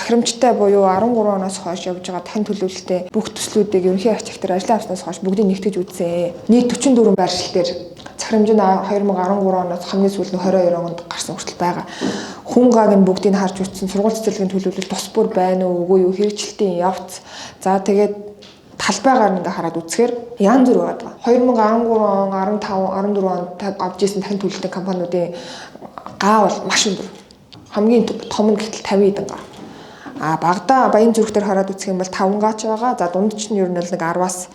захирамжтай буюу 13 оноос хойш явж байгаа дахин төлөвлөлттэй бүх төслүүдийг ерөнхий архитектор ажиллан авснаас хойш бүгдийг нэгтгэж үзсэн. Нийт 44 байршил дээр захирамж нь 2013 оноос хамгийн сүүлд нь 22 онд гарсан хүртэл байгаа. Хүн гааг нь бүгдийг харж үзсэн. Сургууль цэцэрлэгийн төлөвлөлт тус бүр байна уу, үгүй юу, хэрэгжилтийн явц. За тэгээд талбайгаар ингээ хараад үзэхээр янз бүр байгаа. 2013 он, 15, 14 онд авч ирсэн дахин төлөвлөлтийн компаниудын гаа бол маш өндөр. Хамгийн том нь гэтэл 50 эдэн га. Багада Баян зүрх дээр хараад үзэх юм бол 5 гаач байгаа. За дунд чинь ер нь л нэг 10-аас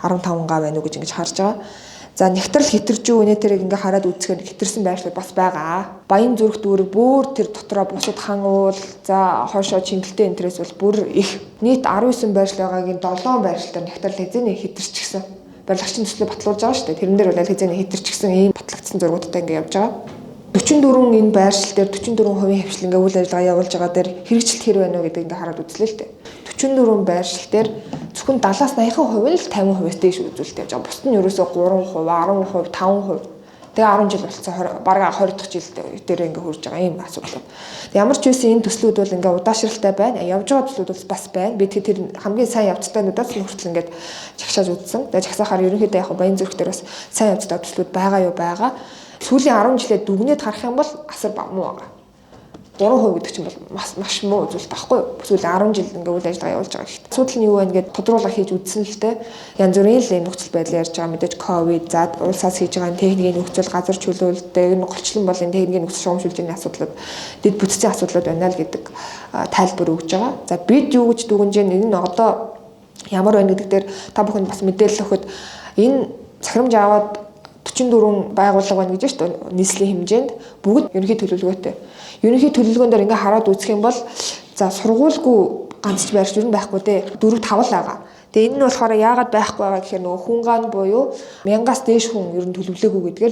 15 га байна уу гэж ингэж харж байгаа. За нэгтрэл хитэржүү үнэтэрийг ингээ хараад үзэхээр хитэрсэн байршлууд бас байгаа. Баян зүрх дүүрэг бүр тэр дотроо бусад хан уул, за хойшоо чингэлтэй энтрээс бол бүр их. Нийт 19 байршил байгаагийн 7 байршилтаар нэгтрэл хэзээний хитэрчихсэн. Барилгачийн төслөө батлуулж байгаа шүү дээ. Тэрэн дээр бол хэзээний хитэрчихсэн ийм батлагдсан зургуудтай ингээ явж байгаа. 44 энэ байршил дээр 44% хвшил ингээ үйл ажиллагаа явуулж байгаа дээр хэрэгжилт хэр байна уу гэдэг ингээ хараад үзлээ л дээ. 44 байршил дээр зөвхөн 70-аас 80% нь л 50%-аас дээш үзүүлэлт явж байгаа. Бусд нь ерөөсөө 3%, 10%, 5%. Тэгээ 10 жил болсон бараг 20 дахь жилд дээр ингээ хурж байгаа ийм асуудал. Ямар ч үсэн энэ төслүүд бол ингээ удаашралтай байна. Явж байгаа төслүүд бас байна. Би тэр хамгийн сайн явцтайнуудаас нь хүртэл ингээ чагшааж үзсэн. Тэгээ чагсаахаар ерөнхийдөө яг Баян зүрх дээр бас сайн явцтай төслүүд байгаа юу байгаа. Сүүлийн 10 жилээр дүгнээд харах юм бол асар муу байгаа. 3% гэдэг чинь бол маш муу үзүүлэлт байхгүй юу? Сүүлийн 10 жил ингээ үйл ажиллагаа явуулж байгаа гэхдээ. Асуудал нь юу вэ гэдээ тодруулга хийж үзсэн л дээ. Янз бүрийн л нөхцөл байдал ярьж байгаа мэдээж ковид, зад улсаас хийж байгаа техникийн нөхцөл, газар чөлөөлөлттэй энэ голчлон бол энэ техникийн нөхцөл шугамшуулжийн асуудлууд, дэд бүтцийн асуудлууд байна л гэдэг тайлбар өгж байгаа. За бид юу гэж дүгнэж энэ нь одоо ямар байна гэдэг дээр та бүхэнд бас мэдээлэл өгөхөд энэ захирамж аваад 44 байгууллага байна гэж шүү дээ. Нийслэлийн хэмжээнд бүгд ерөнхий төлөвлөгөөтэй. Ерөнхий төлөвлөгөөн дээр ингээ хараад үзэх юм бол за сургуульгүй ганц ч байрч юу байхгүй дээ. 4-5 л байгаа. Тэгээ энэ нь болохоор яагаад байхгүй байгаа гэхээр нөгөө хүн гаан буюу 1000-аас дээш хүн ер нь төлөвлөөгүй гэдгээр